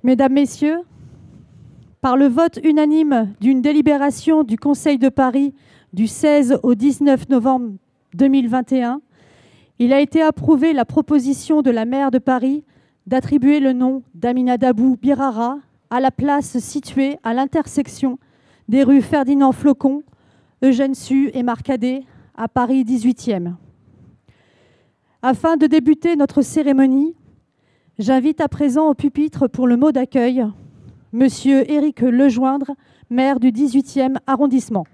Mesdames, Messieurs, par le vote unanime d'une délibération du Conseil de Paris du 16 au 19 novembre 2021, il a été approuvé la proposition de la maire de Paris d'attribuer le nom d'Amina Dabou Birara à la place située à l'intersection des rues Ferdinand Flocon, Eugène Sue et Marcadet à Paris 18e. Afin de débuter notre cérémonie, j'invite à présent au pupitre pour le mot d'accueil Monsieur Éric Lejoindre, maire du 18e arrondissement.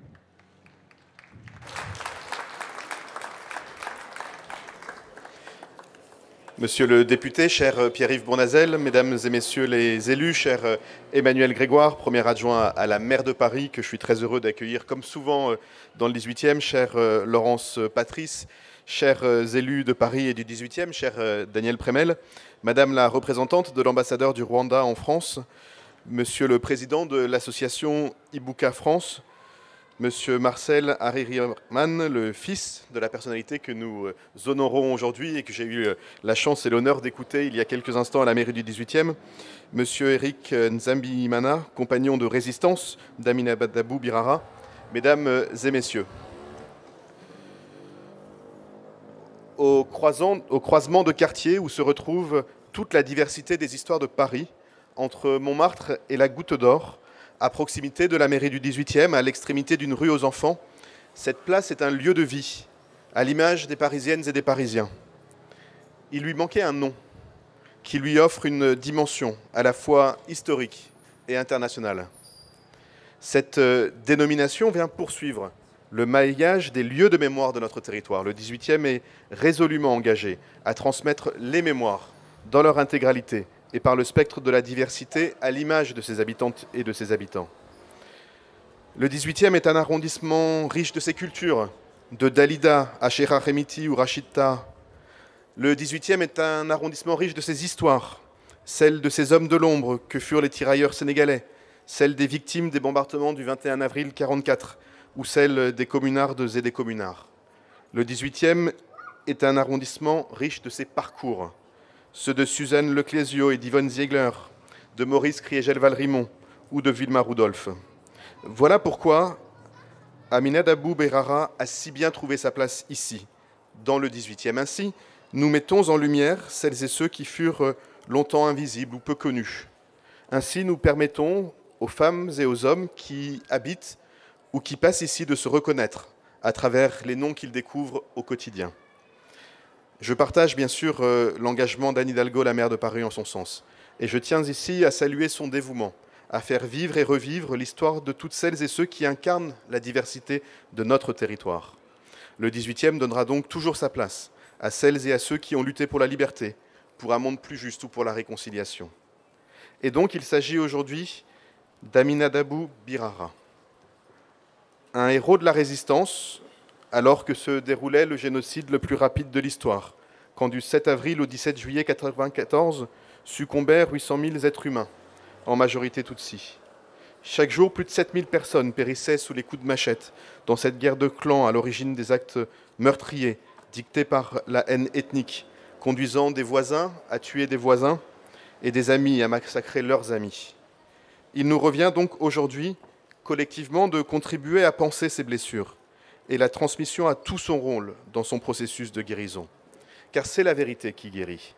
Monsieur le député, cher Pierre-Yves Bournazel, mesdames et messieurs les élus, cher Emmanuel Grégoire, premier adjoint à la maire de Paris, que je suis très heureux d'accueillir comme souvent dans le 18e, cher Laurence Patrice, chers élus de Paris et du 18e, cher Daniel Prémel, madame la représentante de l'ambassadeur du Rwanda en France, monsieur le président de l'association Ibuka France, monsieur Marcel Haririman, le fils de la personnalité que nous honorons aujourd'hui et que j'ai eu la chance et l'honneur d'écouter il y a quelques instants à la mairie du 18e, monsieur Eric Nzambimana, compagnon de résistance d'Amina Dabou Birara, mesdames et messieurs. Au croisement de quartiers où se retrouve toute la diversité des histoires de Paris, entre Montmartre et la Goutte d'Or, à proximité de la mairie du 18e, à l'extrémité d'une rue aux enfants, cette place est un lieu de vie, à l'image des Parisiennes et des Parisiens. Il lui manquait un nom qui lui offre une dimension à la fois historique et internationale. Cette dénomination vient poursuivre le maillage des lieux de mémoire de notre territoire. Le 18e est résolument engagé à transmettre les mémoires dans leur intégralité et par le spectre de la diversité à l'image de ses habitantes et de ses habitants. Le 18e est un arrondissement riche de ses cultures, de Dalida à Cheikha Remiti ou Rachida. Le 18e est un arrondissement riche de ses histoires, celles de ces hommes de l'ombre que furent les tirailleurs sénégalais, celles des victimes des bombardements du 21 avril 1944 ou celles des communardes et des communards. Le 18e est un arrondissement riche de ses parcours, ceux de Suzanne Leclésio et d'Yvonne Ziegler, de Maurice Kriegel-Valrimont ou de Vilma Rudolph. Voilà pourquoi Amina Dabou Birara a si bien trouvé sa place ici, dans le 18e. Ainsi, nous mettons en lumière celles et ceux qui furent longtemps invisibles ou peu connus. Ainsi, nous permettons aux femmes et aux hommes qui habitent ou qui passent ici de se reconnaître à travers les noms qu'ils découvrent au quotidien. Je partage bien sûr l'engagement d'Anne Hidalgo, la maire de Paris, en son sens. Et je tiens ici à saluer son dévouement, à faire vivre et revivre l'histoire de toutes celles et ceux qui incarnent la diversité de notre territoire. Le 18e donnera donc toujours sa place à celles et à ceux qui ont lutté pour la liberté, pour un monde plus juste ou pour la réconciliation. Et donc il s'agit aujourd'hui d'Amina Dabou Birara, un héros de la résistance, alors que se déroulait le génocide le plus rapide de l'histoire, quand du 7 avril au 17 juillet 1994 succombèrent 800 000 êtres humains, en majorité Tutsis. Chaque jour, plus de 7 000 personnes périssaient sous les coups de machette dans cette guerre de clans à l'origine des actes meurtriers dictés par la haine ethnique, conduisant des voisins à tuer des voisins et des amis à massacrer leurs amis. Il nous revient donc aujourd'hui, collectivement, de contribuer à panser ces blessures, et la transmission a tout son rôle dans son processus de guérison. Car c'est la vérité qui guérit.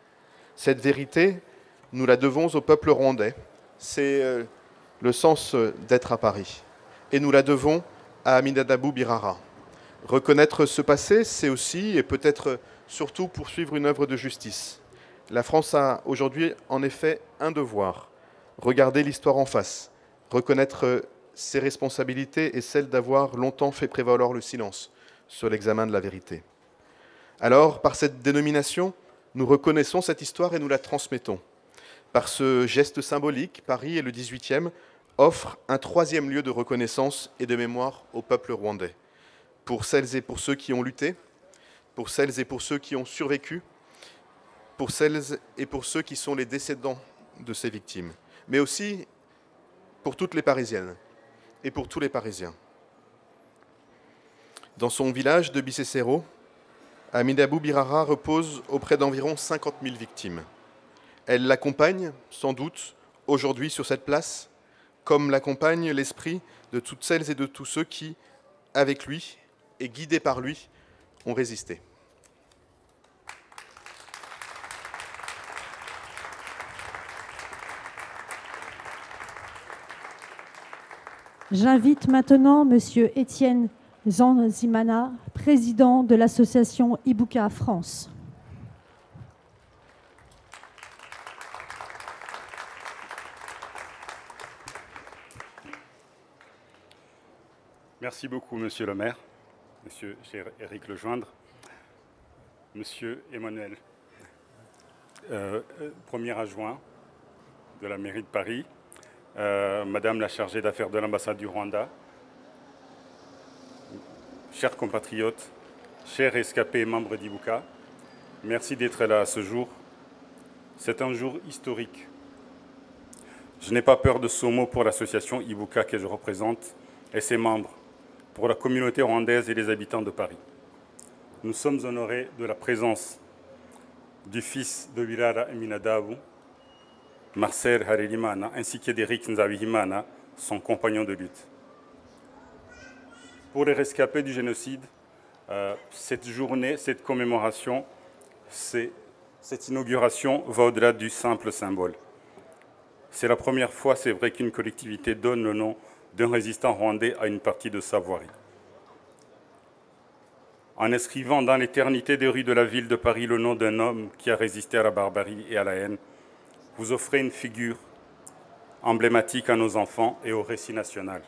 Cette vérité, nous la devons au peuple rwandais. C'est le sens d'être à Paris. Et nous la devons à Amina Dabou Birara. Reconnaître ce passé, c'est aussi, et peut-être surtout, poursuivre une œuvre de justice. La France a aujourd'hui, en effet, un devoir. Regarder l'histoire en face. Reconnaître ses responsabilités et celle d'avoir longtemps fait prévaloir le silence sur l'examen de la vérité. Alors, par cette dénomination, nous reconnaissons cette histoire et nous la transmettons. Par ce geste symbolique, Paris et le 18e offrent un troisième lieu de reconnaissance et de mémoire au peuple rwandais. Pour celles et pour ceux qui ont lutté, pour celles et pour ceux qui ont survécu, pour celles et pour ceux qui sont les descendants de ces victimes, mais aussi pour toutes les Parisiennes et pour tous les Parisiens. Dans son village de Bicécéro, Amina Dabou Birara repose auprès d'environ 50 000 victimes. Elle l'accompagne, sans doute, aujourd'hui sur cette place, comme l'accompagne l'esprit de toutes celles et de tous ceux qui, avec lui et guidés par lui, ont résisté. J'invite maintenant Monsieur Étienne Zanzimana, président de l'association Ibuka France. Merci beaucoup, Monsieur le maire, Monsieur Éric Lejoindre, Monsieur Emmanuel, premier adjoint de la mairie de Paris, Madame la chargée d'affaires de l'ambassade du Rwanda, chers compatriotes, chers rescapés et membres d'Ibuka, merci d'être là ce jour. C'est un jour historique. Je n'ai pas peur de ce mot pour l'association Ibuka que je représente et ses membres, pour la communauté rwandaise et les habitants de Paris. Nous sommes honorés de la présence du fils de Birara Eminadabu, Marcel Harerimana, ainsi que d'Éric Nzabihimana, son compagnon de lutte. Pour les rescapés du génocide, cette journée, cette commémoration, cette inauguration va au-delà du simple symbole. C'est la première fois, c'est vrai, qu'une collectivité donne le nom d'un résistant rwandais à une partie de sa voirie. En inscrivant dans l'éternité des rues de la ville de Paris le nom d'un homme qui a résisté à la barbarie et à la haine, vous offrez une figure emblématique à nos enfants et au récit national.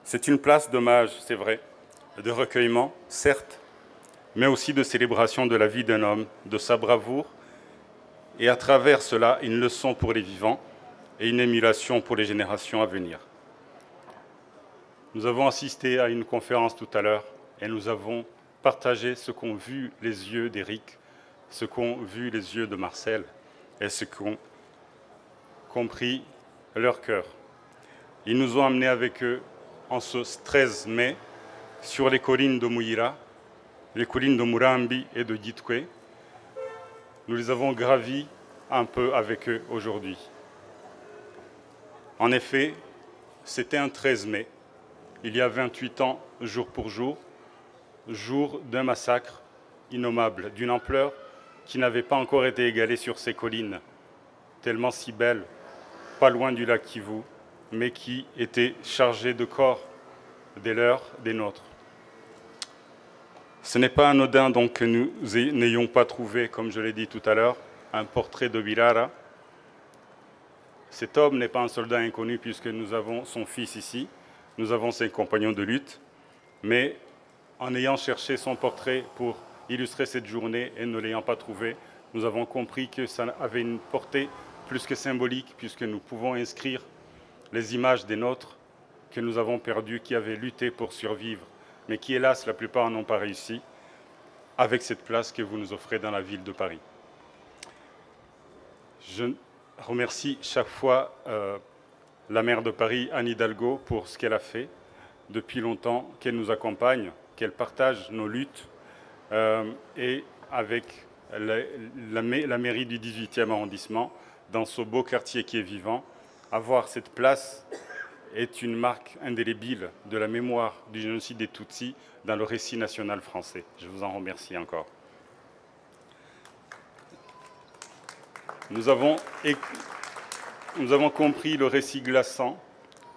C'est une place d'hommage, c'est vrai, de recueillement, certes, mais aussi de célébration de la vie d'un homme, de sa bravoure, et à travers cela, une leçon pour les vivants et une émulation pour les générations à venir. Nous avons assisté à une conférence tout à l'heure et nous avons partagé ce qu'ont vu les yeux d'Éric, ce qu'ont vu les yeux de Marcel et ce qu'ont compris leur cœur. Ils nous ont amenés avec eux en ce 13 mai sur les collines de Muyira, les collines de Murambi et de Gitwe. Nous les avons gravis un peu avec eux aujourd'hui. En effet, c'était un 13 mai, il y a 28 ans, jour pour jour, jour d'un massacre innommable, d'une ampleur qui n'avait pas encore été égalée sur ces collines, tellement si belles, pas loin du lac Kivu, mais qui était chargée de corps des leurs, des nôtres. Ce n'est pas anodin donc que nous n'ayons pas trouvé, comme je l'ai dit tout à l'heure, un portrait de Birara. Cet homme n'est pas un soldat inconnu puisque nous avons son fils ici, nous avons ses compagnons de lutte, mais en ayant cherché son portrait pour illustrer cette journée et ne l'ayant pas trouvé, nous avons compris que ça avait une portée plus que symbolique puisque nous pouvons inscrire les images des nôtres que nous avons perdus, qui avaient lutté pour survivre, mais qui, hélas, la plupart n'ont pas réussi, avec cette place que vous nous offrez dans la ville de Paris. Je remercie chaque fois la maire de Paris, Anne Hidalgo, pour ce qu'elle a fait depuis longtemps, qu'elle nous accompagne, qu'elle partage nos luttes, et avec la mairie du 18e arrondissement, dans ce beau quartier qui est vivant, avoir cette place est une marque indélébile de la mémoire du génocide des Tutsis dans le récit national français. Je vous en remercie encore. Nous avons compris le récit glaçant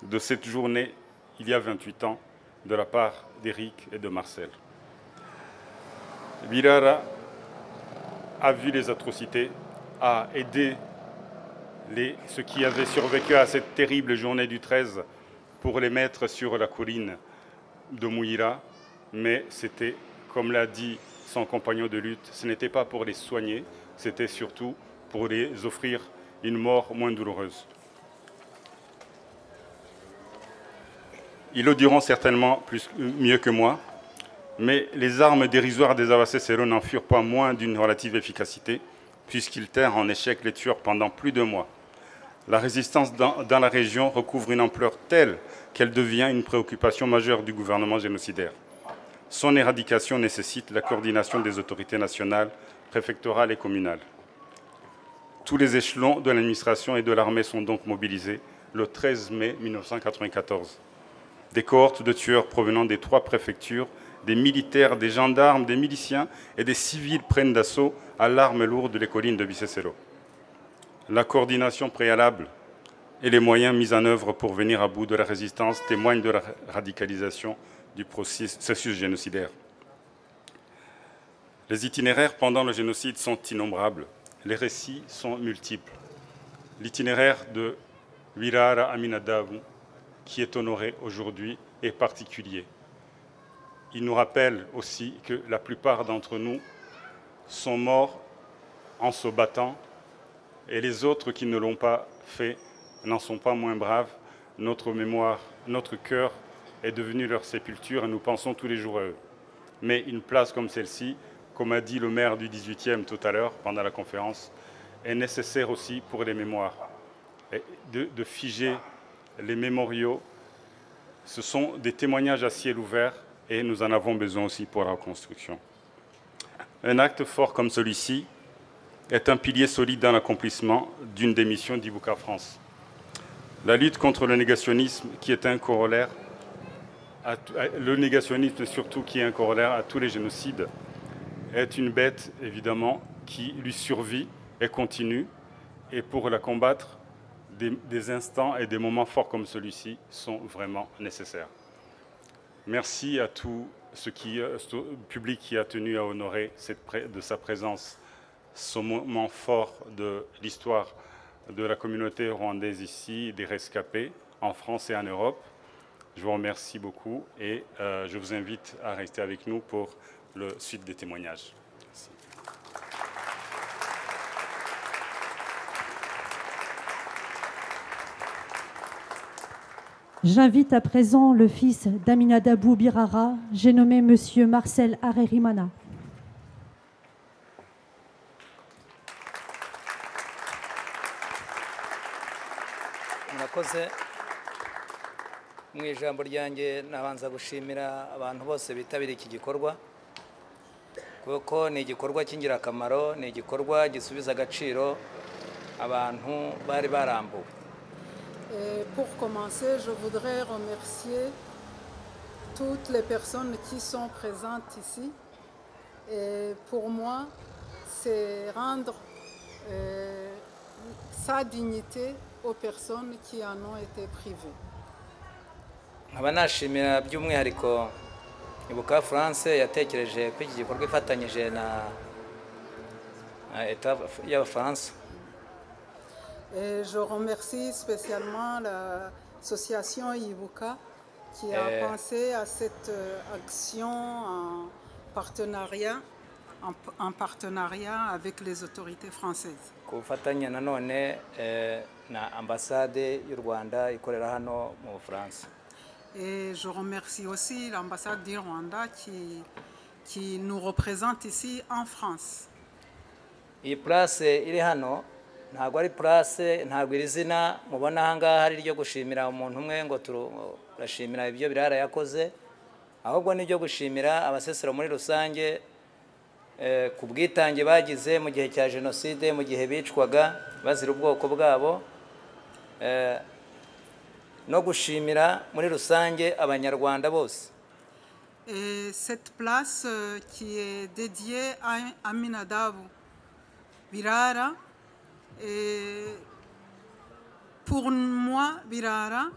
de cette journée, il y a 28 ans, de la part d'Éric et de Marcel. Birara a vu les atrocités, a aidé ceux qui avaient survécu à cette terrible journée du 13 pour les mettre sur la colline de Muyira, mais c'était, comme l'a dit son compagnon de lutte, ce n'était pas pour les soigner, c'était surtout pour les offrir une mort moins douloureuse. Ils le diront certainement mieux que moi, mais les armes dérisoires des Awasesero n'en furent pas moins d'une relative efficacité, puisqu'ils tinrent en échec les tueurs pendant plus de mois. La résistance dans la région recouvre une ampleur telle qu'elle devient une préoccupation majeure du gouvernement génocidaire. Son éradication nécessite la coordination des autorités nationales, préfectorales et communales. Tous les échelons de l'administration et de l'armée sont donc mobilisés le 13 mai 1994. Des cohortes de tueurs provenant des 3 préfectures, des militaires, des gendarmes, des miliciens et des civils prennent d'assaut à l'arme lourde les collines de Bicécelo. La coordination préalable et les moyens mis en œuvre pour venir à bout de la résistance témoignent de la radicalisation du processus génocidaire. Les itinéraires pendant le génocide sont innombrables. Les récits sont multiples. L'itinéraire de Wirara Aminadabu, qui est honoré aujourd'hui, est particulier. Il nous rappelle aussi que la plupart d'entre nous sont morts en se battant et les autres qui ne l'ont pas fait n'en sont pas moins braves. Notre mémoire, notre cœur est devenu leur sépulture et nous pensons tous les jours à eux. Mais une place comme celle-ci, comme a dit le maire du 18e tout à l'heure pendant la conférence, est nécessaire aussi pour les mémoires. Et de figer les mémoriaux, ce sont des témoignages à ciel ouvert et nous en avons besoin aussi pour la reconstruction. Un acte fort comme celui-ci est un pilier solide dans l'accomplissement d'une des missions d'Ibuka France. La lutte contre le négationnisme, qui est un corollaire, le négationnisme surtout qui est un corollaire à tous les génocides, est une bête évidemment qui lui survit et continue. Et pour la combattre, des instants et des moments forts comme celui-ci sont vraiment nécessaires. Merci à tout ce public qui a tenu à honorer de sa présence ce moment fort de l'histoire de la communauté rwandaise ici, des rescapés en France et en Europe. Je vous remercie beaucoup et je vous invite à rester avec nous pour la suite des témoignages. Merci. J'invite à présent le fils d'Aminadabou Birara, j'ai nommé Monsieur Marcel Harerimana. murakoze mu ijambo ryanjye nabanza gushimira abantu bose bitabiriye iki gikorwa kuko ni igikorwa cy'ingirakamaro, ni igikorwa gisubiza agaciro abantu bari barambuwe. Pour commencer, je voudrais remercier toutes les personnes qui sont présentes ici. Et pour moi, c'est rendre sa dignité aux personnes qui en ont été privées. nkaba nashimira by'umwihariko Ibuka France yatekereje ko iki gikorwa ifatanyije na État y'Abafaransa. Et je remercie spécialement l'association Ibuka qui a pensé à cette action en partenariat avec les autorités françaises. Kufatanya nanone na ambassade y'u Rwanda ikorera hano mu Bufaransa. Et je remercie aussi l'ambassade du Rwanda qui nous représente ici en France. Iyi place iri hano ntabwo ari place, ntabwo iri zina mubona aha ngaha ari ryo gushimira umuntu umwe ngo turashimira ibyo Birara yakoze, ahubwo ni ryo gushimira abasesero muri rusange ku bwitange bagize mu gihe cya jenoside, mu gihe bicwaga bazira ubwoko bwabo, no gushimira muri rusange abanyarwanda bose. Et cette place qui est dédiée à Aminadabou Birara, et pour moi, Birara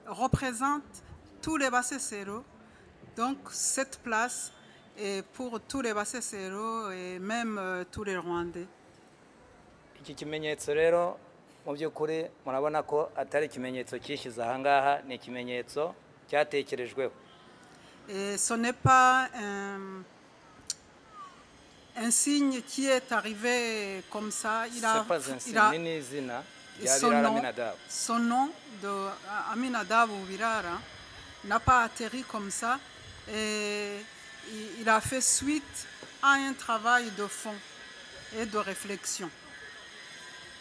représente tous les Basesero. Donc cette place est pour tous les Basesero et même tous les Rwandais. Iki kimenyetso rero mu by'ukuri murabona ko atari ikimenyetso cyishyize aha ngaha, ni ikimenyetso cyatekerejweho. Et ce n'est pas un signe qui est arrivé comme ça. Son nom de Aminadabou Birara n'a pas atterri comme ça. Et il a fait suite à un travail de fond et de réflexion.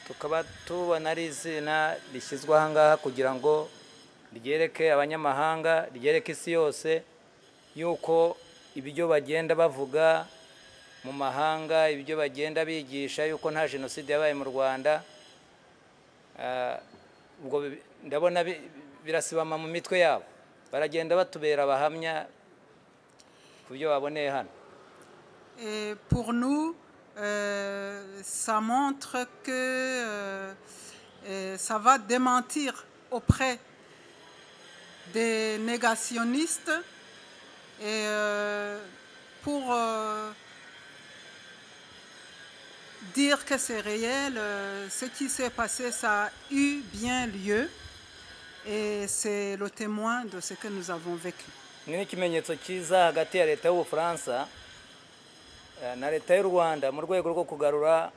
Tukaba tubona ari izina rishyizwe aha ngaha kugira ngo ryereke abanyamahanga, ryereke isi yose yuko ibyo bagenda bavuga mu mahanga ibyo bagenda bigisha yuko nta jenoside yabaye mu Rwanda, ubwo ndabona birasibama mu mitwe yabo, baragenda batubera abahamya ku byo baboneye hano. Et pour nous, ça montre que ça va démentir auprès des négationnistes et pour dire que c'est réel, ce qui s'est passé, ça a eu bien lieu et c'est le témoin de ce que nous avons vécu. Ni ikimenyetso cyiza hagati ya leta y'Ubufaransa na leta y'u Rwanda mu rwego rwo kugarura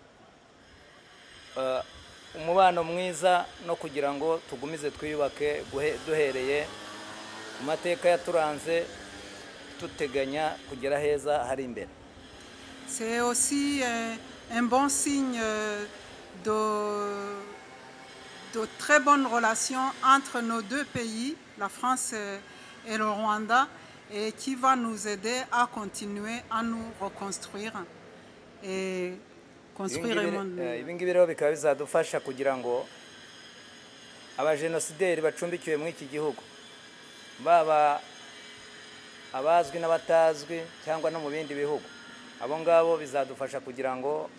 umubano mwiza no kugira ngo tugumize twiyubake duhereye ku mateka yaturanze tuteganya kugera heza hari imbere. C'est aussi un bon signe de très bonnes relations entre nos deux pays, la France et le Rwanda, et qui va nous aider à continuer à nous reconstruire et construire le monde. Ibi ngibi rero bikaba bizadufasha kugira ngo abajenosideri bacumbikiwe muri iki gihugu, baba abazwi n'abatazwi cyangwa no mu bindi bihugu, abo ngabo bizadufasha kugira ngo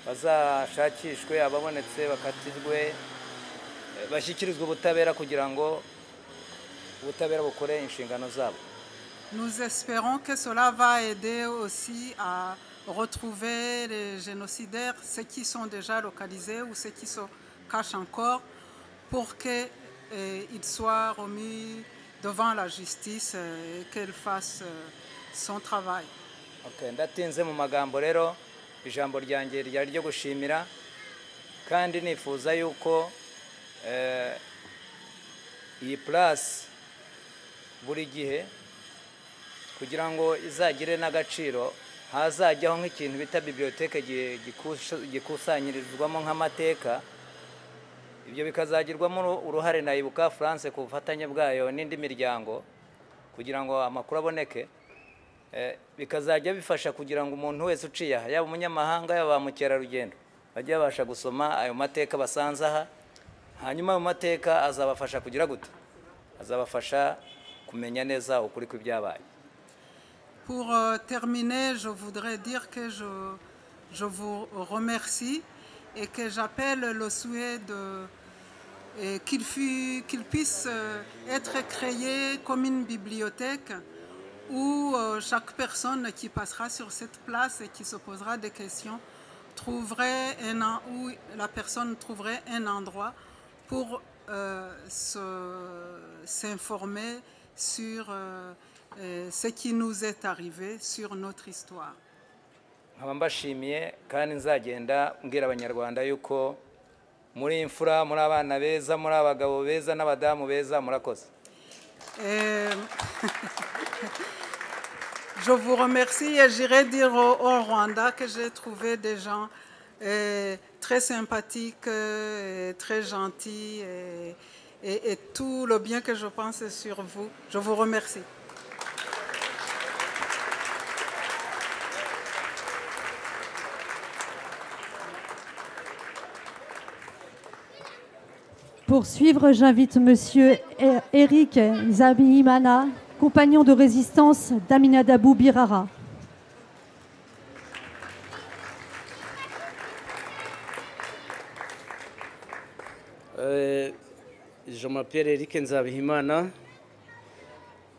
bazashakishwe, ababonetse bakatirwe, bashyikirizwe ubutabera kugira ngo ubutabera bukore inshingano zabo. Nous espérons que cela va aider aussi à retrouver les génocidaires, ceux qui sont déjà localisés ou ceux qui se cachent encore, pour qu'ils soient remis devant la justice et qu'elle fasse son travail. Okay, ndatinze mu magambo rero, ijambo ryanjye ryari ryo gushimira kandi nifuza yuko iyi place buri gihe kugira ngo izagire n'agaciro hazajyaho nk'ikintu bita biblioteke gikusanyirizwamo nk'amateka, ibyo bikazagirwamo uruhare na Ibuka France ku bufatanye bwayo n'indi miryango kugira ngo amakuru aboneke, bikazajya bifasha kugira ngo umuntu wese uciye aha, yaba umunyamahanga yaba mukerarugendo, bajye babasha gusoma ayo mateka basanze aha, hanyuma ayo mateka azabafasha kugira gute, azabafasha kumenya neza ukuri kw'ibyabaye. Pour terminer, je voudrais dire que je vous remercie et que j'appelle le souhait qu'il puisse être créé comme une bibliothèque où chaque personne qui passera sur cette place et qui se posera des questions trouverait où la personne trouverait un endroit pour s'informer sur ce qui nous est arrivé, sur notre histoire. nkaba mbashimiye kandi nzagenda mbwira abanyarwanda yuko muri imfura, muri abana beza, muri abagabo beza n'abadamu beza, murakoze. Je vous remercie et j'irai dire au Rwanda que j'ai trouvé des gens très sympathiques, très gentils et tout le bien que je pense sur vous. Je vous remercie. Pour suivre, j'invite Monsieur Eric Nzabihimana, compagnon de résistance d'Aminadabou Birara. Je m'appelle Eric Nzabihimana.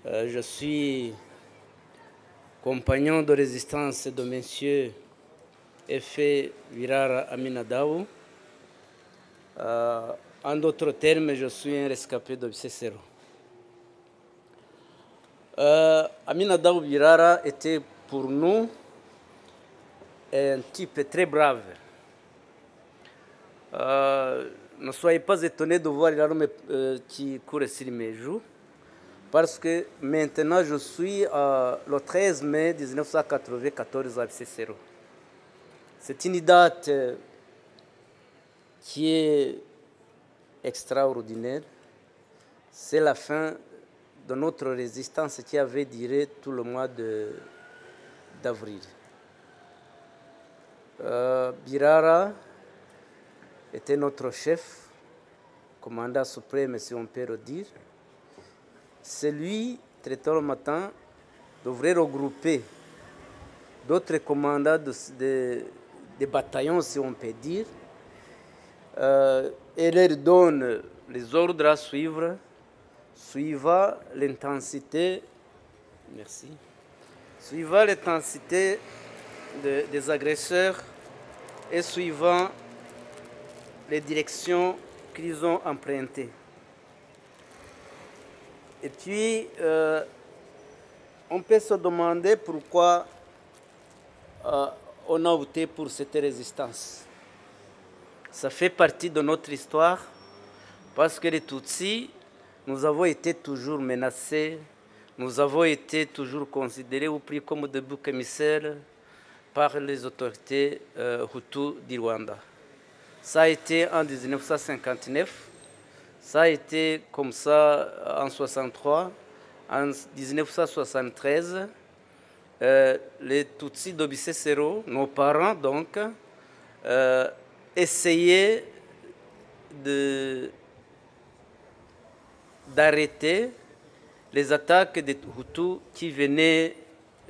Je suis compagnon de résistance de Monsieur Efe Birara Aminadaou. En d'autres termes, je suis un rescapé de Bisesero. Aminadaou Birara était pour nous un type très brave. Ne soyez pas étonnés de voir les larmes qui courent sur mes joues, parce que maintenant je suis le 13 mai 1994 à Bisesero. C'est une date qui est extraordinaire. C'est la fin de notre résistance qui avait duré tout le mois de d'avril. Birara était notre chef, commandant suprême, si on peut le dire. C'est lui, très tôt le matin, devrait regrouper d'autres commandants de bataillons, si on peut dire, et leur donne les ordres à suivre, suivant l'intensité, merci, suivant l'intensité des agresseurs et suivant les directions qu'ils ont empruntées. Et puis, on peut se demander pourquoi on a opté pour cette résistance. Ça fait partie de notre histoire parce que les Tutsis, nous avons été toujours menacés, nous avons été toujours considérés ou pris comme des boucs émissaires par les autorités Hutus du Rwanda. Ça a été en 1959, ça a été comme ça en 1963, en 1973. Les Tutsis d'Obisesero, nos parents donc, essayaient d'arrêter les attaques des Hutus qui venaient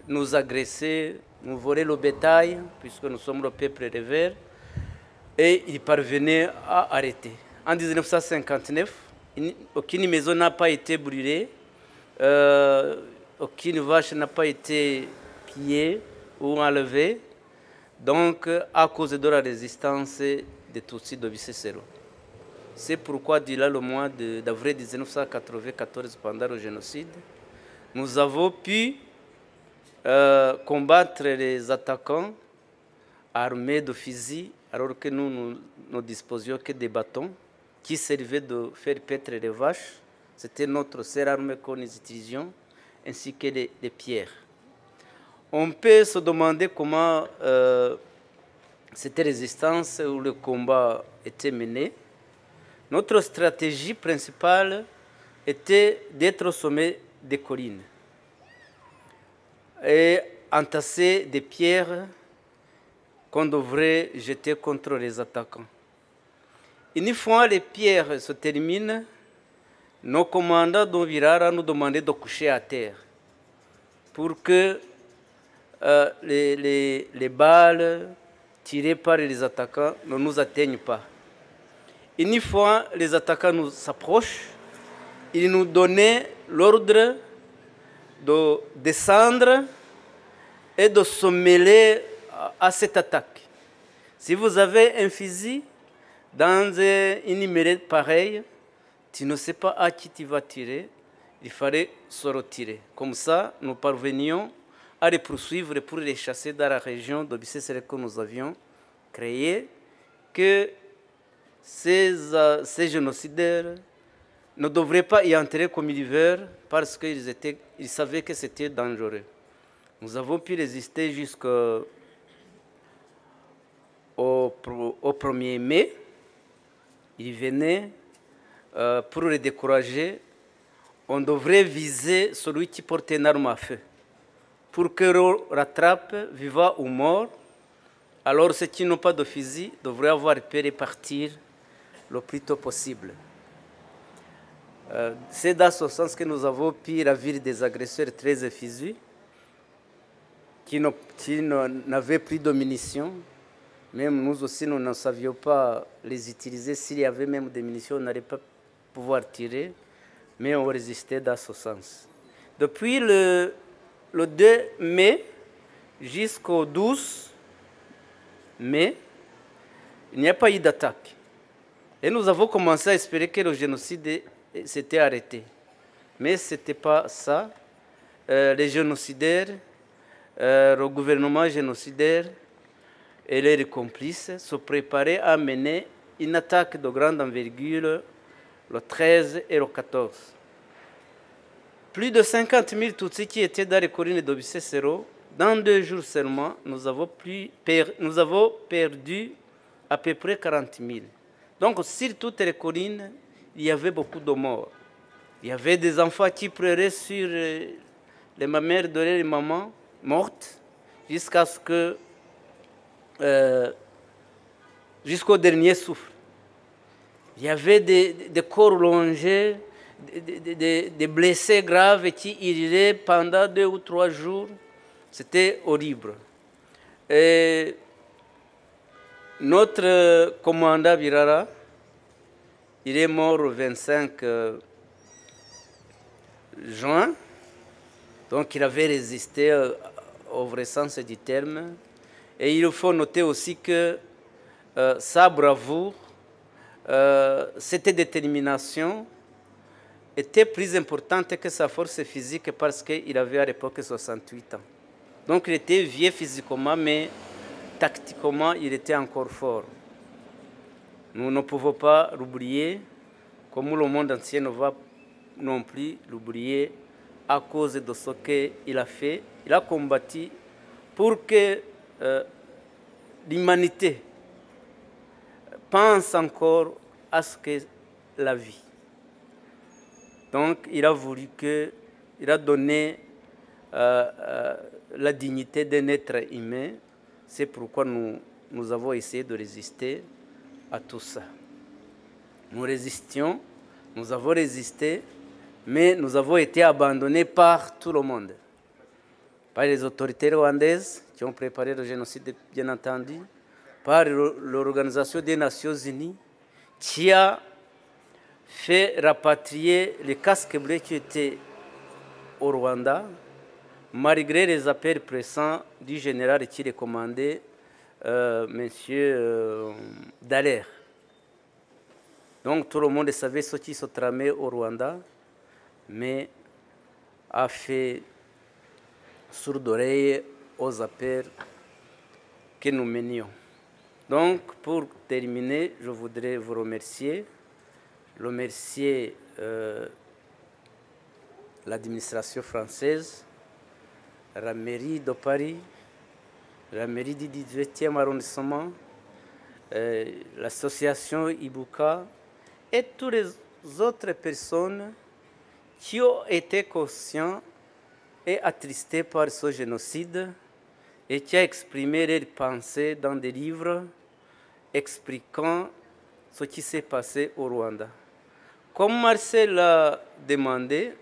nous agresser, nous voler le bétail, puisque nous sommes le peuple rêveur, et ils parvenaient à arrêter. En 1959, aucune maison n'a pas été brûlée, aucune vache n'a pas été pillée ou enlevée, donc à cause de la résistance des Tutsis de Bisesero. C'est pourquoi, durant le mois d'avril 1994, pendant le génocide, nous avons pu combattre les attaquants armés de fusils, alors que nous ne disposions que des bâtons qui servaient de faire paître les vaches. C'était notre seule arme que nous utilisions, ainsi que les pierres. On peut se demander comment cette résistance ou le combat était mené. Notre stratégie principale était d'être au sommet des collines et entasser des pierres qu'on devrait jeter contre les attaquants. Une fois les pierres se terminent, nos commandants d'Ovirara nous demandaient de coucher à terre pour que les balles tirées par les attaquants ne nous atteignent pas. Une fois les attaquants nous s'approchent, ils nous donnaient l'ordre de descendre et de se mêler à cette attaque. Si vous avez un fusil dans une mêlée pareille, tu ne sais pas à qui tu vas tirer, il fallait se retirer. Comme ça, nous parvenions à les poursuivre pour les chasser dans la région de Bisesero que nous avions créée, que ces génocidaires ne devraient pas y entrer comme l'hiver parce qu'ils savaient que c'était dangereux. Nous avons pu résister jusqu'au 1er mai. Ils venaient pour les décourager. On devrait viser celui qui porte une arme à feu pour que l'on rattrape, vivant ou mort. Alors ceux qui n'ont pas de fusil devraient avoir peur et partir le plus tôt possible. C'est dans ce sens que nous avons pu ravir des agresseurs très effigies qui n'avaient plus de munitions. Même nous aussi, nous ne savions pas les utiliser. S'il y avait même des munitions, on n'allait pas pouvoir tirer, mais on résistait dans ce sens. Depuis le 2 mai jusqu'au 12 mai, il n'y a pas eu d'attaque. Et nous avons commencé à espérer que le génocide s'était arrêté. Mais ce n'était pas ça. Les génocidaires, le gouvernement génocidaire et les complices se préparaient à mener une attaque de grande envergure le 13 et le 14. Plus de 50 000 Tutsis qui étaient dans les collines de Bisesero, dans 2 jours seulement, nous avons perdu à peu près 40 000. Donc, sur toutes les collines, il y avait beaucoup de morts. Il y avait des enfants qui pleuraient sur les mamelles de leurs mamans mortes. jusqu'à ce que, jusqu'au dernier souffle. Il y avait des corps rongés, des blessés graves qui iraient pendant 2 ou 3 jours. C'était horrible. Et notre commandant Birara, il est mort le 25 juin. Donc il avait résisté au vrai sens du terme. Et il faut noter aussi que sa bravoure, cette détermination était plus importante que sa force physique parce qu'il avait à l'époque 68 ans. Donc il était vieux physiquement, mais tactiquement, il était encore fort. Nous ne pouvons pas l'oublier, comme le monde entier ne va non plus l'oublier à cause de ce qu'il a fait. Il a combattu pour que l'humanité pense encore à ce que la vie. Donc, il a voulu que, il a donné la dignité d'un être humain. C'est pourquoi nous avons essayé de résister à tout ça. Nous résistions, nous avons résisté, mais nous avons été abandonnés par tout le monde. Par les autorités rwandaises qui ont préparé le génocide, bien entendu, par l'Organisation des Nations Unies, qui a fait rapatrier les casques bleus qui étaient au Rwanda, malgré les appels pressants du général qui les commandait, M. Dallaire. Donc tout le monde savait ce qui se tramait au Rwanda, mais a fait sourde oreille aux appels que nous menions. Donc, pour terminer, je voudrais vous remercier l'administration française, la mairie de Paris, la mairie du 18e arrondissement, l'association Ibuka et toutes les autres personnes qui ont été conscients et attristés par ce génocide et qui ont exprimé leurs pensées dans des livres expliquant ce qui s'est passé au Rwanda. Comme Marcel l'a demandé,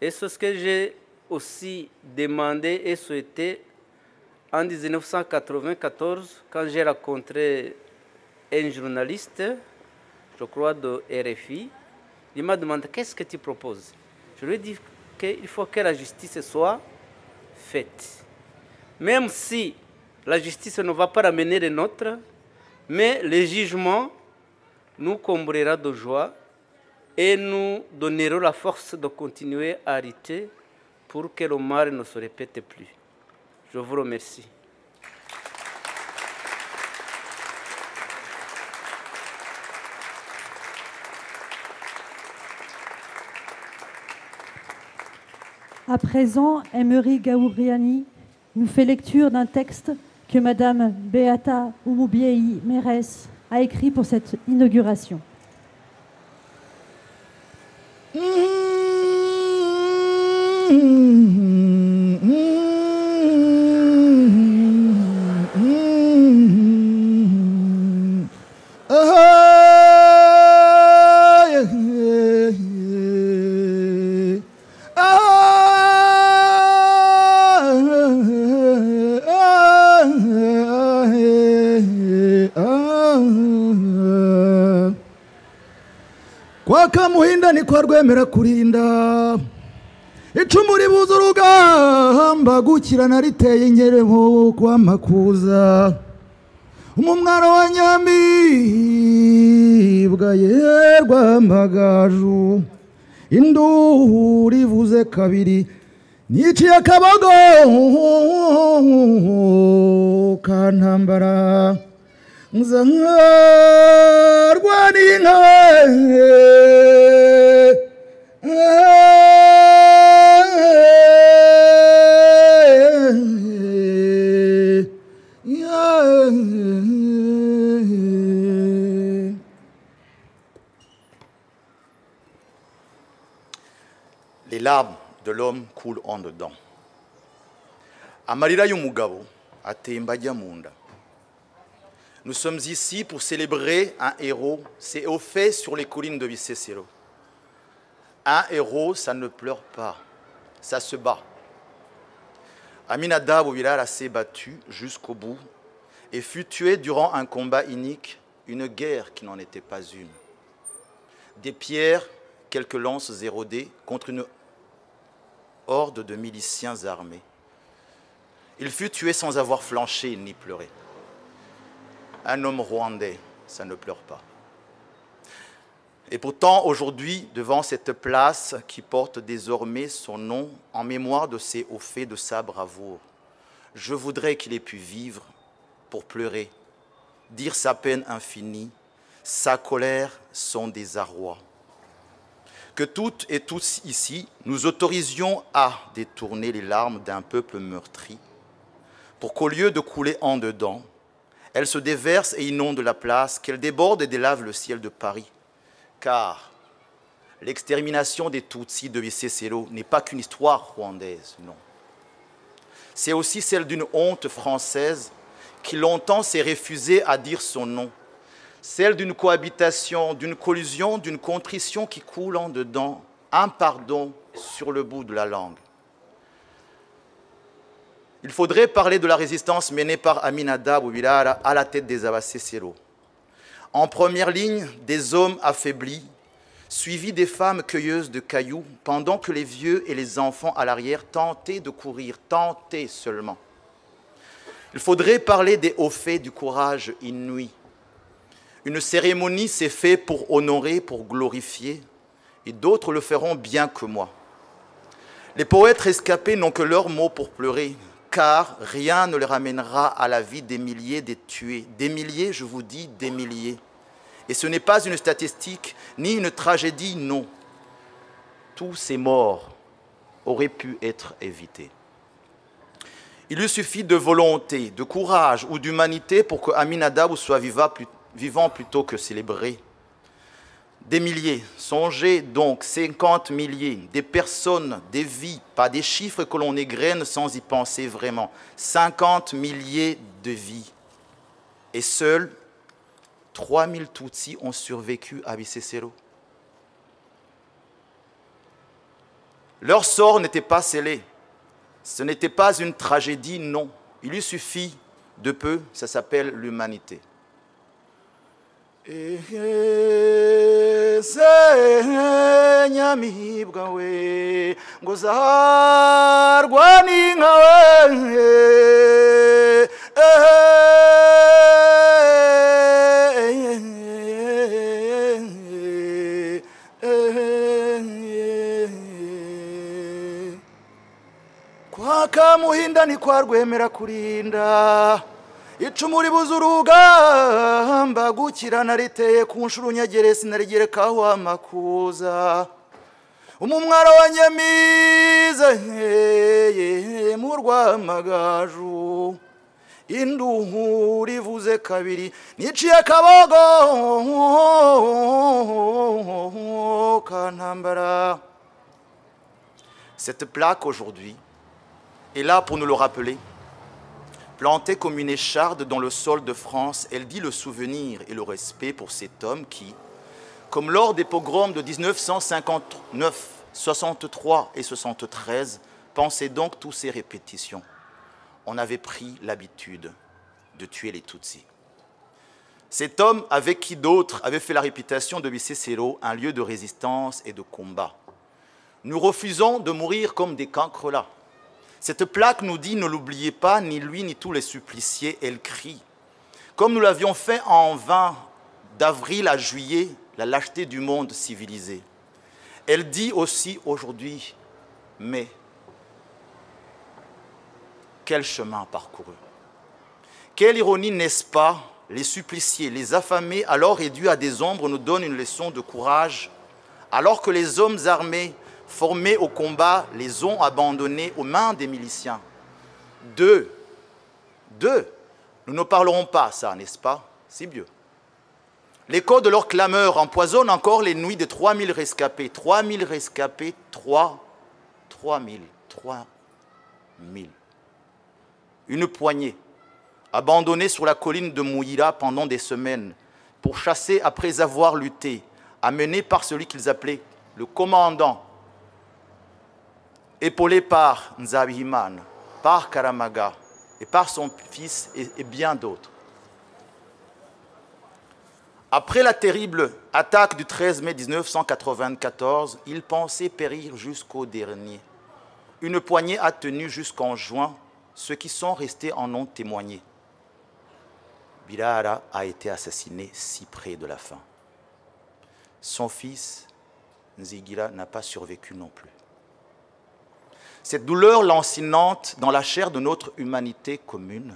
et c'est ce que j'ai aussi demandé et souhaité en 1994, quand j'ai rencontré un journaliste, je crois de RFI, il m'a demandé qu'est-ce que tu proposes. Je lui ai dit qu'il faut que la justice soit faite. Même si la justice ne va pas ramener les nôtres, mais le jugement nous comblera de joie et nous donnerons la force de continuer à lutter pour que le mal ne se répète plus. Je vous remercie. À présent, Emery Gaouriani nous fait lecture d'un texte que Madame Beata Umubiei Merès a écrit pour cette inauguration. kwa Kamuhinda niko rwemera kurinda icumu ribuza urugamba gukirana riteye ingerero kwa Makuza umumwaro wa Nyamibwa yerwa Magaju induru rivuze kabiri niciye akabago kantambara nzangarwa n'inka Les larmes de l'homme coulent en dedans. Amarira y'umugabo atemba ajya mu nda. Nous sommes ici pour célébrer un héros. C'est au fait sur les collines de Bisesero. Un héros, ça ne pleure pas, ça se bat. Aminadab Birara s'est battu jusqu'au bout et fut tué durant un combat inique, une guerre qui n'en était pas une. Des pierres, quelques lances érodées contre une horde de miliciens armés. Il fut tué sans avoir flanché ni pleuré. Un homme rwandais, ça ne pleure pas. Et pourtant, aujourd'hui, devant cette place qui porte désormais son nom en mémoire de ces hauts faits de sa bravoure, je voudrais qu'il ait pu vivre pour pleurer, dire sa peine infinie, sa colère, son désarroi. Que toutes et tous ici, nous autorisions à détourner les larmes d'un peuple meurtri, pour qu'au lieu de couler en dedans, elles se déversent et inondent la place, qu'elles débordent et délave le ciel de Paris. Car l'extermination des Tutsis de Bisesero n'est pas qu'une histoire rwandaise, non. C'est aussi celle d'une honte française qui longtemps s'est refusée à dire son nom. Celle d'une cohabitation, d'une collusion, d'une contrition qui coule en dedans, un pardon sur le bout de la langue. Il faudrait parler de la résistance menée par Aminadab Birara à la tête des Abasesero. En première ligne, des hommes affaiblis, suivis des femmes cueilleuses de cailloux, pendant que les vieux et les enfants à l'arrière tentaient de courir, tentaient seulement. Il faudrait parler des hauts faits du courage inouï. Une cérémonie s'est faite pour honorer, pour glorifier, et d'autres le feront bien que moi. Les poètes rescapés n'ont que leurs mots pour pleurer, car rien ne les ramènera à la vie des milliers des tués. Des milliers, je vous dis, des milliers. Et ce n'est pas une statistique, ni une tragédie, non. Tous ces morts auraient pu être évités. Il lui suffit de volonté, de courage ou d'humanité pour que Aminadab soit vivant plutôt que célébré. Des milliers, songez donc, 50 milliers, des personnes, des vies, pas des chiffres que l'on égrène sans y penser vraiment. 50 milliers de vies. Et seuls 3000 Tutsis ont survécu à Bisesero. Leur sort n'était pas scellé. Ce n'était pas une tragédie, non. Il lui suffit de peu, ça s'appelle l'humanité. Nyamibwa we ngo zaharwa n'inka we kwa Kamuhinda ni kwa Rwemera kurinda icumu ribuza urugamba gukirana riteye ku nshuro nyageresi narigerekaho amakuza umumwaro wa Nyamize mu Rwamagaju induhu rivuze kabiri niciye akabogo kantambara. Cette plaque aujourd'hui est là pour nous le rappeler. Plantée comme une écharde dans le sol de France, elle dit le souvenir et le respect pour cet homme qui, comme lors des pogroms de 1959, 63 et 73, pensait donc toutes ces répétitions. On avait pris l'habitude de tuer les Tutsis. Cet homme, avec qui d'autres avaient fait la réputation de Bisesero, un lieu de résistance et de combat. Nous refusons de mourir comme des cancrelats. Cette plaque nous dit, ne l'oubliez pas, ni lui ni tous les suppliciés, elle crie. Comme nous l'avions fait en vain d'avril à juillet, la lâcheté du monde civilisé. Elle dit aussi aujourd'hui, mais quel chemin parcouru. Quelle ironie, n'est-ce pas, les suppliciés, les affamés, alors réduits à des ombres, nous donnent une leçon de courage, alors que les hommes armés formés au combat, les ont abandonnés aux mains des miliciens. Deux, nous ne parlerons pas ça, n'est-ce pas? C'est mieux. L'écho de leur clameur empoisonne encore les nuits de 3000 rescapés. 3000 rescapés, 3000. une poignée, abandonnés sur la colline de Mouira pendant des semaines pour chasser après avoir lutté, amenés par celui qu'ils appelaient le commandant, épaulé par Nzabihimana, par Karamaga et par son fils et bien d'autres. Après la terrible attaque du 13 mai 1994, ils pensaient périr jusqu'au dernier. Une poignée a tenu jusqu'en juin. Ceux qui sont restés en ont témoigné. Birara a été assassiné si près de la fin. Son fils, Nzigira, n'a pas survécu non plus. Cette douleur lancinante dans la chair de notre humanité commune,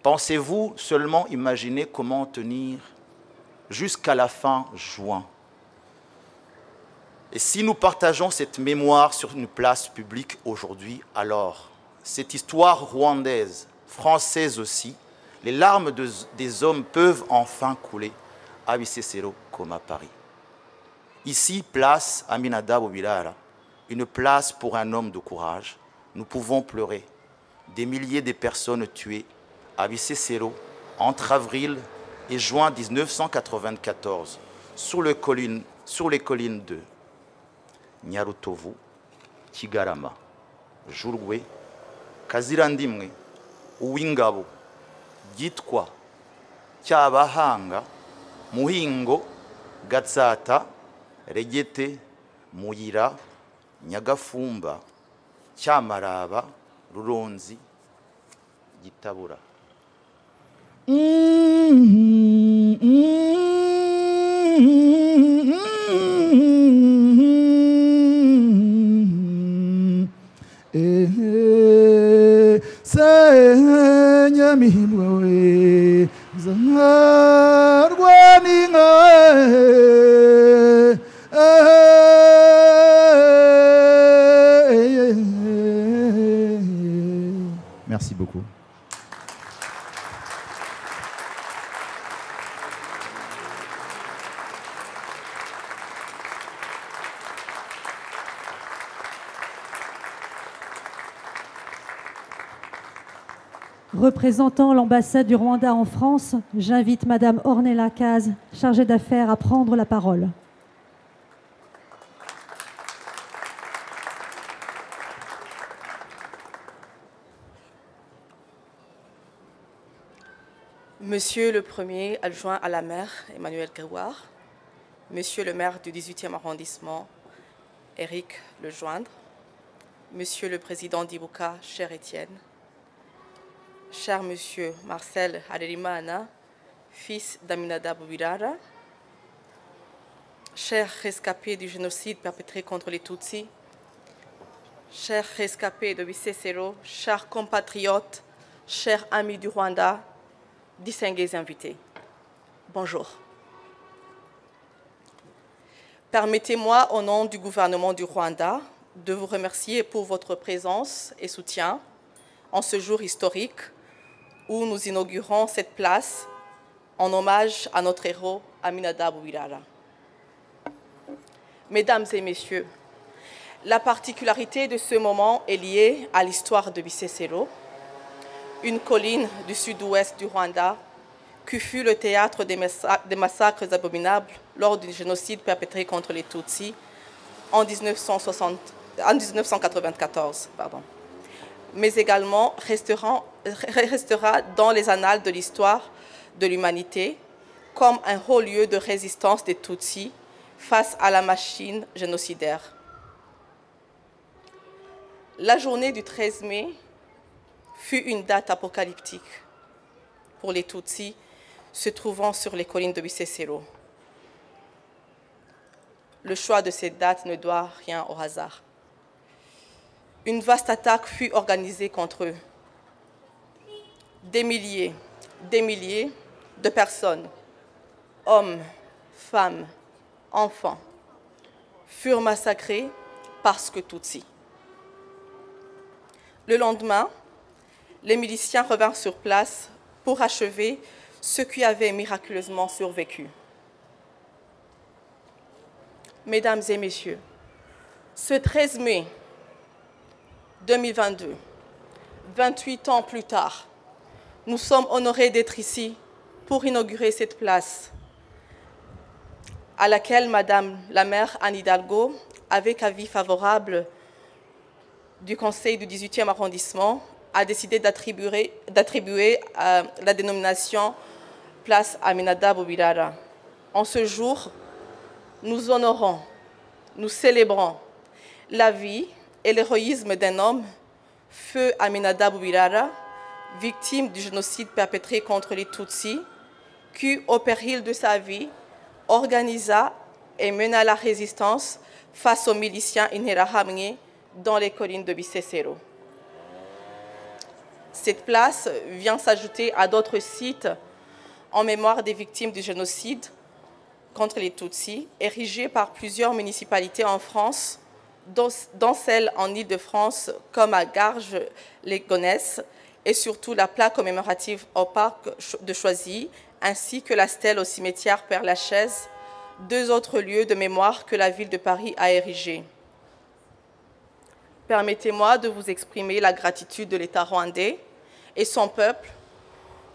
pensez-vous seulement imaginer comment tenir jusqu'à la fin juin? Et si nous partageons cette mémoire sur une place publique aujourd'hui, alors cette histoire rwandaise, française aussi, les larmes des hommes peuvent enfin couler à Bisesero comme à Paris. Ici, place Aminadabo Birara, une place pour un homme de courage. Nous pouvons pleurer. Des milliers de personnes tuées à Bisesero entre avril et juin 1994 sur les collines de Nyarutovu, Kigarama, Jurwe, Kazirandimwe, Uwingabo, Gitwa, Cyabahanga, Muhingo, Gatsata, Regete, Muyira, Nyagafumba, Cyamaraba, Ruronzi, Gitabura. Senya mihimwa we zangarwa ninga Merci beaucoup. Représentant l'ambassade du Rwanda en France, j'invite Madame Ornella Kaz, chargée d'affaires, à prendre la parole. Monsieur le premier adjoint à la maire, Emmanuel Grégoire, Monsieur le maire du 18e arrondissement, Éric Lejoindre, Monsieur le président d'Ibuka, cher Étienne, cher Monsieur Marcel Harerimana, fils d'Aminadabo Birara, cher rescapé du génocide perpétré contre les Tutsis, cher rescapé de Bisesero, chers compatriotes, chers amis du Rwanda, distingués invités, bonjour. Permettez-moi, au nom du gouvernement du Rwanda, de vous remercier pour votre présence et soutien en ce jour historique où nous inaugurons cette place en hommage à notre héros Aminadabo Birara. Mesdames et messieurs, la particularité de ce moment est liée à l'histoire de Bisesero, une colline du sud-ouest du Rwanda qui fut le théâtre des massacres abominables lors du génocide perpétré contre les Tutsis en 1994. Mais également restera dans les annales de l'histoire de l'humanité comme un haut lieu de résistance des Tutsis face à la machine génocidaire. La journée du 13 mai fut une date apocalyptique pour les Tutsis se trouvant sur les collines de Bisesero. Le choix de cette date ne doit rien au hasard. Une vaste attaque fut organisée contre eux. Des milliers de personnes, hommes, femmes, enfants, furent massacrés parce que Tutsis. Le lendemain, les miliciens revinrent sur place pour achever ceux qui avaient miraculeusement survécu. Mesdames et messieurs, ce 13 mai 2022 28 ans plus tard, nous sommes honorés d'être ici pour inaugurer cette place à laquelle Madame la maire Anne Hidalgo, avec avis favorable du Conseil du 18e arrondissement, a décidé d'attribuer la dénomination place Aminata Boubilala. En ce jour, nous honorons, nous célébrons la vie et l'héroïsme d'un homme, Feu Aminata Boubilala, victime du génocide perpétré contre les Tutsis, qui, au péril de sa vie, organisa et mena la résistance face aux miliciens Interahamwe dans les collines de Bisesero. Cette place vient s'ajouter à d'autres sites en mémoire des victimes du génocide contre les Tutsis, érigés par plusieurs municipalités en France, dont celles en Île-de-France comme à Garges-les-Gonesse, et surtout la plaque commémorative au parc de Choisy, ainsi que la stèle au cimetière Père-Lachaise, deux autres lieux de mémoire que la ville de Paris a érigés. Permettez-moi de vous exprimer la gratitude de l'État rwandais et son peuple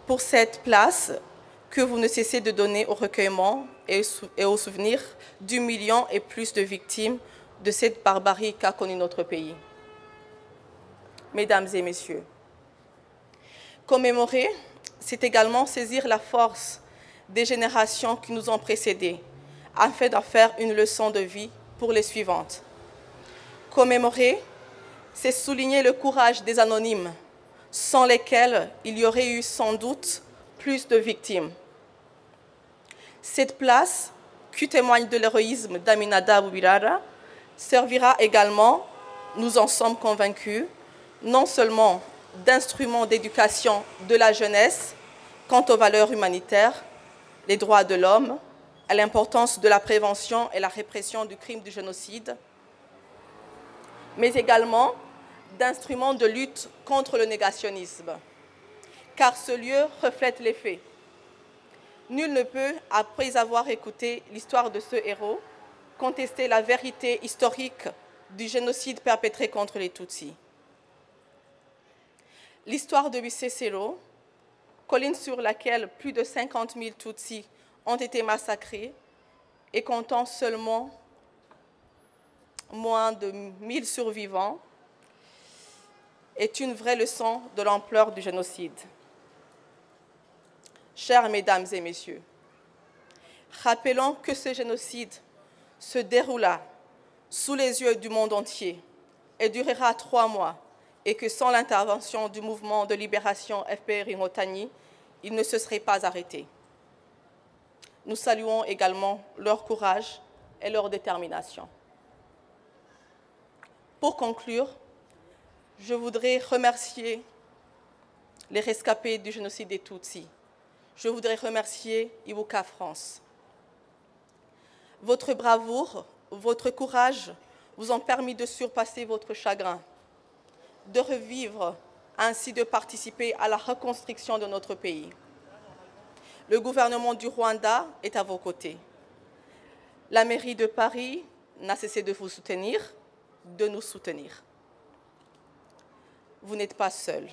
pour cette place que vous ne cessez de donner au recueillement et au souvenir du million et plus de victimes de cette barbarie qu'a connue notre pays. Mesdames et messieurs, commémorer, c'est également saisir la force des générations qui nous ont précédés, afin d'en faire une leçon de vie pour les suivantes. Commémorer, c'est souligner le courage des anonymes, sans lesquels il y aurait eu sans doute plus de victimes. Cette place, qui témoigne de l'héroïsme d'Aminata Boubilala, servira également, nous en sommes convaincus, non seulement d'instrument d'éducation de la jeunesse quant aux valeurs humanitaires, les droits de l'homme, à l'importance de la prévention et la répression du crime du génocide, mais également d'instrument de lutte contre le négationnisme, car ce lieu reflète les faits. Nul ne peut, après avoir écouté l'histoire de ce héros, contester la vérité historique du génocide perpétré contre les Tutsis. L'histoire de Bisesero, colline sur laquelle plus de 50 000 Tutsis ont été massacrés et comptant seulement moins de 1000 survivants, est une vraie leçon de l'ampleur du génocide. Chères mesdames et messieurs, rappelons que ce génocide se déroula sous les yeux du monde entier et durera 3 mois, et que sans l'intervention du mouvement de libération FPR Motani, il ne se serait pas arrêté. Nous saluons également leur courage et leur détermination. Pour conclure, je voudrais remercier les rescapés du génocide des Tutsis. Je voudrais remercier Ibuka France. Votre bravoure, votre courage vous ont permis de surpasser votre chagrin, de revivre, ainsi de participer à la reconstruction de notre pays. Le gouvernement du Rwanda est à vos côtés. La mairie de Paris n'a cessé de vous soutenir, de nous soutenir. Vous n'êtes pas seul.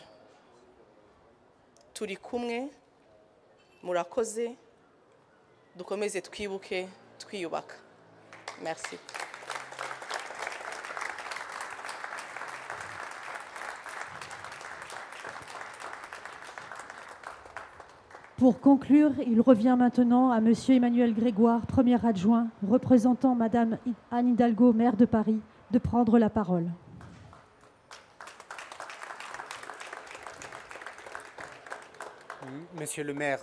Turi kumwe, murakoze, dukomeze twibuke, twiyubaka. Merci. Pour conclure, il revient maintenant à Monsieur Emmanuel Grégoire, premier adjoint, représentant Madame Anne Hidalgo, maire de Paris, de prendre la parole. Monsieur le maire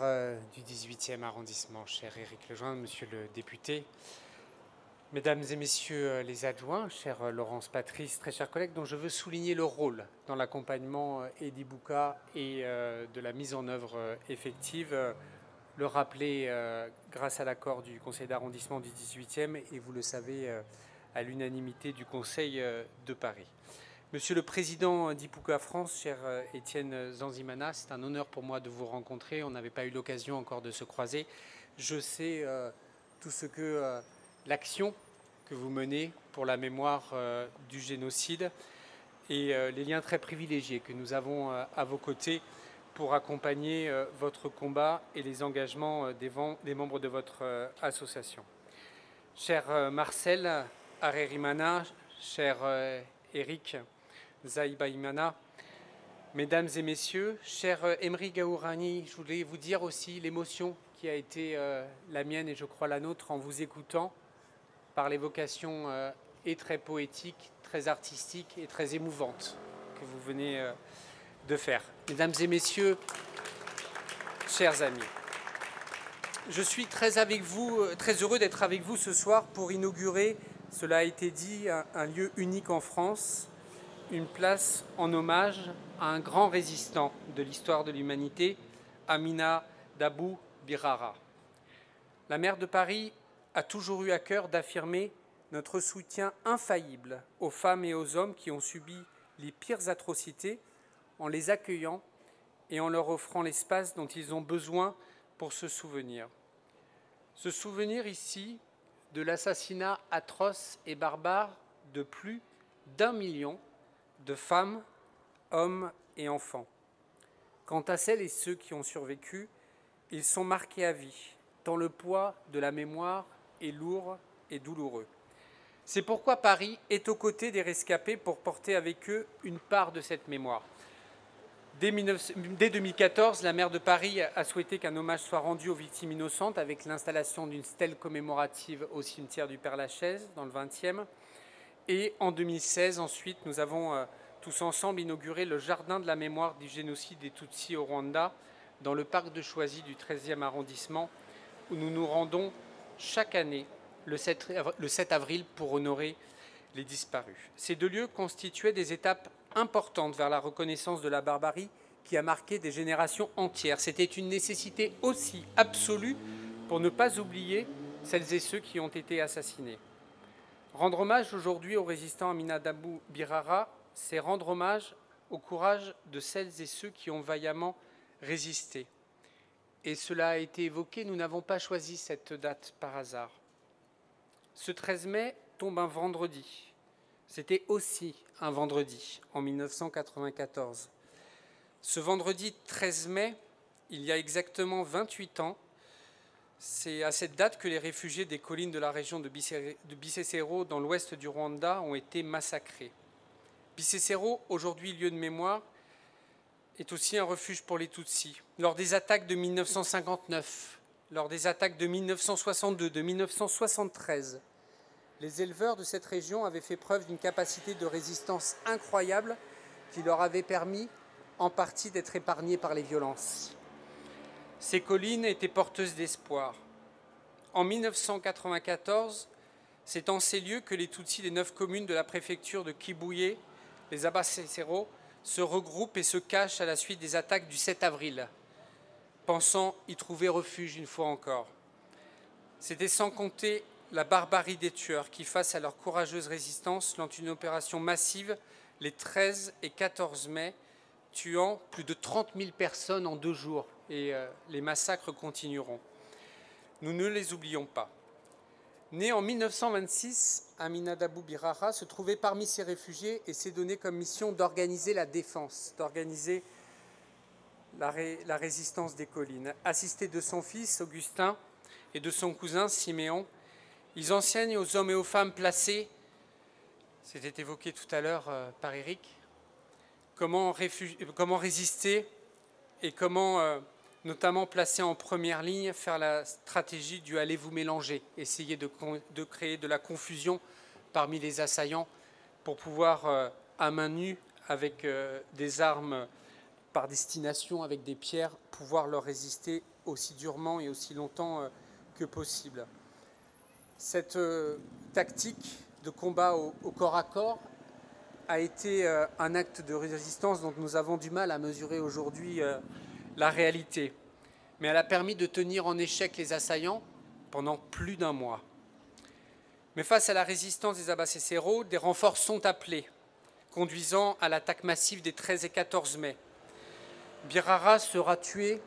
du 18e arrondissement, cher Éric Lejoindre, monsieur le député, mesdames et messieurs les adjoints, chère Laurence Patrice, très chers collègues, dont je veux souligner le rôle dans l'accompagnement d'Ibuka et de la mise en œuvre effective, le rappeler grâce à l'accord du conseil d'arrondissement du 18e et vous le savez à l'unanimité du conseil de Paris. Monsieur le président d'Ibuka France, cher Étienne Zanzimana, c'est un honneur pour moi de vous rencontrer. On n'avait pas eu l'occasion encore de se croiser. Je sais tout ce que l'action que vous menez pour la mémoire du génocide et les liens très privilégiés que nous avons à vos côtés pour accompagner votre combat et les engagements des membres de votre association. Cher Marcel Arerimana, cher Eric Zaïbaïmana, mesdames et messieurs, cher Emri Gaourani, je voulais vous dire aussi l'émotion qui a été la mienne et je crois la nôtre en vous écoutant par l'évocation et très poétique, très artistique et très émouvante que vous venez de faire. Mesdames et messieurs, chers amis, je suis très heureux d'être avec vous ce soir pour inaugurer, cela a été dit, un lieu unique en France, une place en hommage à un grand résistant de l'histoire de l'humanité, Amina Dabou Birara. La maire de Paris a toujours eu à cœur d'affirmer notre soutien infaillible aux femmes et aux hommes qui ont subi les pires atrocités en les accueillant et en leur offrant l'espace dont ils ont besoin pour se souvenir. Se souvenir ici de l'assassinat atroce et barbare de plus d'1 million de femmes, hommes et enfants. Quant à celles et ceux qui ont survécu, ils sont marqués à vie, tant le poids de la mémoire est lourd et douloureux. C'est pourquoi Paris est aux côtés des rescapés pour porter avec eux une part de cette mémoire. Dès 2014, la maire de Paris a souhaité qu'un hommage soit rendu aux victimes innocentes avec l'installation d'une stèle commémorative au cimetière du Père-Lachaise, dans le 20e. Et en 2016, ensuite, nous avons tous ensemble inauguré le jardin de la mémoire du génocide des Tutsis au Rwanda, dans le parc de Choisy du 13e arrondissement, où nous nous rendons chaque année le 7 avril pour honorer les disparus. Ces deux lieux constituaient des étapes importantes vers la reconnaissance de la barbarie qui a marqué des générations entières. C'était une nécessité aussi absolue pour ne pas oublier celles et ceux qui ont été assassinés. Rendre hommage aujourd'hui au résistant Amina Dabou Birara, c'est rendre hommage au courage de celles et ceux qui ont vaillamment résisté. Et cela a été évoqué, nous n'avons pas choisi cette date par hasard. Ce 13 mai tombe un vendredi. C'était aussi un vendredi en 1994. Ce vendredi 13 mai, il y a exactement 28 ans, c'est à cette date que les réfugiés des collines de la région de Bisesero, dans l'ouest du Rwanda, ont été massacrés. Bisesero, aujourd'hui lieu de mémoire, est aussi un refuge pour les Tutsis. Lors des attaques de 1959, lors des attaques de 1962, de 1973, les éleveurs de cette région avaient fait preuve d'une capacité de résistance incroyable qui leur avait permis en partie d'être épargnés par les violences. Ces collines étaient porteuses d'espoir. En 1994, c'est en ces lieux que les Tutsis des 9 communes de la préfecture de Kibuye, les Abasesero, se regroupent et se cachent à la suite des attaques du 7 avril, pensant y trouver refuge une fois encore. C'était sans compter la barbarie des tueurs qui, face à leur courageuse résistance, lancent une opération massive les 13 et 14 mai, tuant plus de 30 000 personnes en 2 jours. Et les massacres continueront. Nous ne les oublions pas. Née en 1926, Amina Dabou Birara se trouvait parmi ces réfugiés et s'est donné comme mission d'organiser la défense, d'organiser la résistance des collines. Assistée de son fils, Augustin, et de son cousin, Siméon, ils enseignent aux hommes et aux femmes placés, c'était évoqué tout à l'heure par Eric, comment résister et comment, notamment placés en première ligne, faire la stratégie du « allez vous mélanger », essayer de créer de la confusion parmi les assaillants pour pouvoir, à main nue, avec des armes par destination, avec des pierres, pouvoir leur résister aussi durement et aussi longtemps que possible. Cette tactique de combat au corps à corps a été un acte de résistance dont nous avons du mal à mesurer aujourd'hui la réalité. Mais elle a permis de tenir en échec les assaillants pendant plus d'1 mois. Mais face à la résistance des Abasesero, des renforts sont appelés, conduisant à l'attaque massive des 13 et 14 mai. Birara sera tué,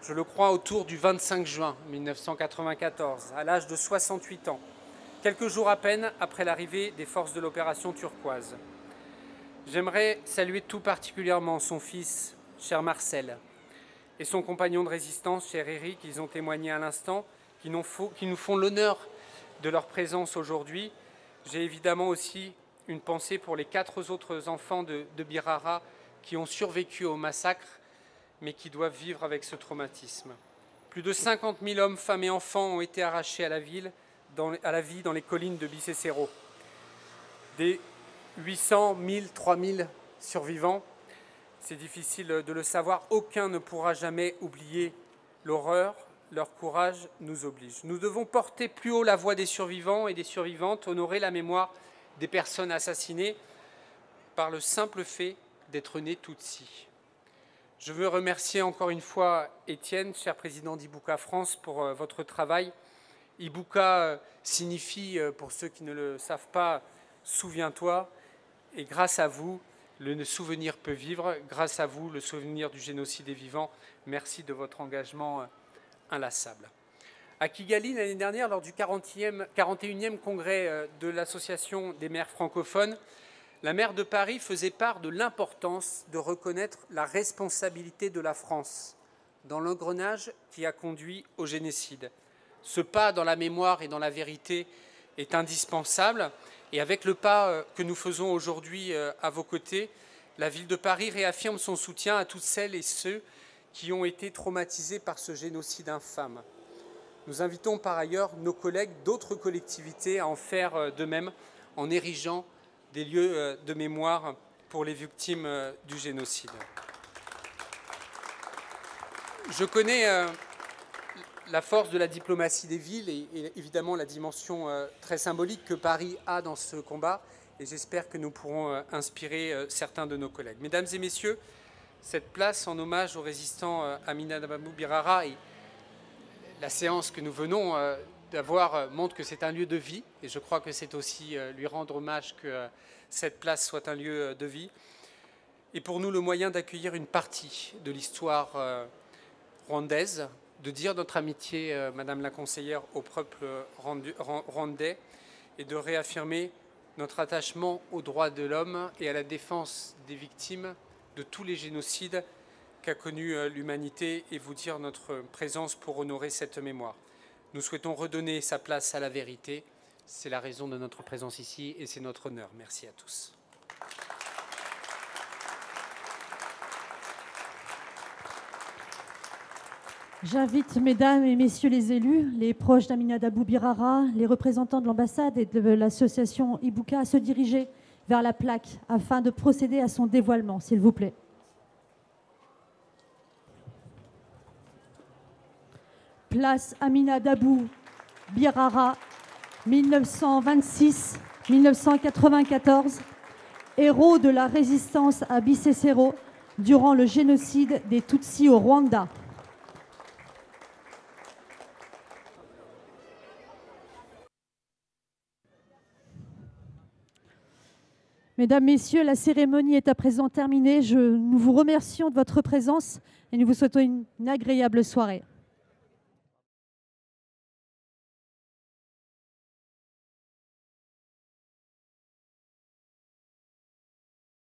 je le crois, autour du 25 juin 1994, à l'âge de 68 ans, quelques jours à peine après l'arrivée des forces de l'opération turquoise. J'aimerais saluer tout particulièrement son fils, cher Marcel, et son compagnon de résistance, cher Éric. Ils ont témoigné à l'instant, qui nous font l'honneur de leur présence aujourd'hui. J'ai évidemment aussi une pensée pour les 4 autres enfants de Birara qui ont survécu au massacre, mais qui doivent vivre avec ce traumatisme. Plus de 50 000 hommes, femmes et enfants ont été arrachés à la vie dans les collines de Bicécero. Des 800, 1000, 3000 survivants, c'est difficile de le savoir, aucun ne pourra jamais oublier l'horreur, leur courage nous oblige. Nous devons porter plus haut la voix des survivants et des survivantes, honorer la mémoire des personnes assassinées par le simple fait d'être nés Tutsi. Je veux remercier encore une fois Étienne, cher président d'Ibuka France, pour votre travail. Ibuka signifie, pour ceux qui ne le savent pas, « souviens-toi ». Et grâce à vous, le souvenir peut vivre. Grâce à vous, le souvenir du génocide est vivant. Merci de votre engagement inlassable. À Kigali, l'année dernière, lors du 41e congrès de l'Association des maires francophones, la maire de Paris faisait part de l'importance de reconnaître la responsabilité de la France dans l'engrenage qui a conduit au génocide. Ce pas dans la mémoire et dans la vérité est indispensable. Et avec le pas que nous faisons aujourd'hui à vos côtés, la ville de Paris réaffirme son soutien à toutes celles et ceux qui ont été traumatisés par ce génocide infâme. Nous invitons par ailleurs nos collègues d'autres collectivités à en faire de même en érigeant des lieux de mémoire pour les victimes du génocide. Je connais la force de la diplomatie des villes et évidemment la dimension très symbolique que Paris a dans ce combat, et j'espère que nous pourrons inspirer certains de nos collègues. Mesdames et messieurs, cette place en hommage au résistant Amina Dababou Birara et la séance que nous venons d'avoir montre que c'est un lieu de vie, et je crois que c'est aussi lui rendre hommage que cette place soit un lieu de vie, et pour nous le moyen d'accueillir une partie de l'histoire rwandaise, de dire notre amitié, Madame la conseillère, au peuple rwandais et de réaffirmer notre attachement aux droits de l'homme et à la défense des victimes de tous les génocides qu'a connu l'humanité et vous dire notre présence pour honorer cette mémoire. Nous souhaitons redonner sa place à la vérité. C'est la raison de notre présence ici et c'est notre honneur. Merci à tous. J'invite mesdames et messieurs les élus, les proches d'Amina Dabou Birara, les représentants de l'ambassade et de l'association Ibuka à se diriger vers la plaque afin de procéder à son dévoilement, s'il vous plaît. Place Amina Dabou Birara, 1926-1994, héros de la résistance à Bicécero durant le génocide des Tutsis au Rwanda. Mesdames, Messieurs, la cérémonie est à présent terminée. Nous vous remercions de votre présence et nous vous souhaitons une agréable soirée.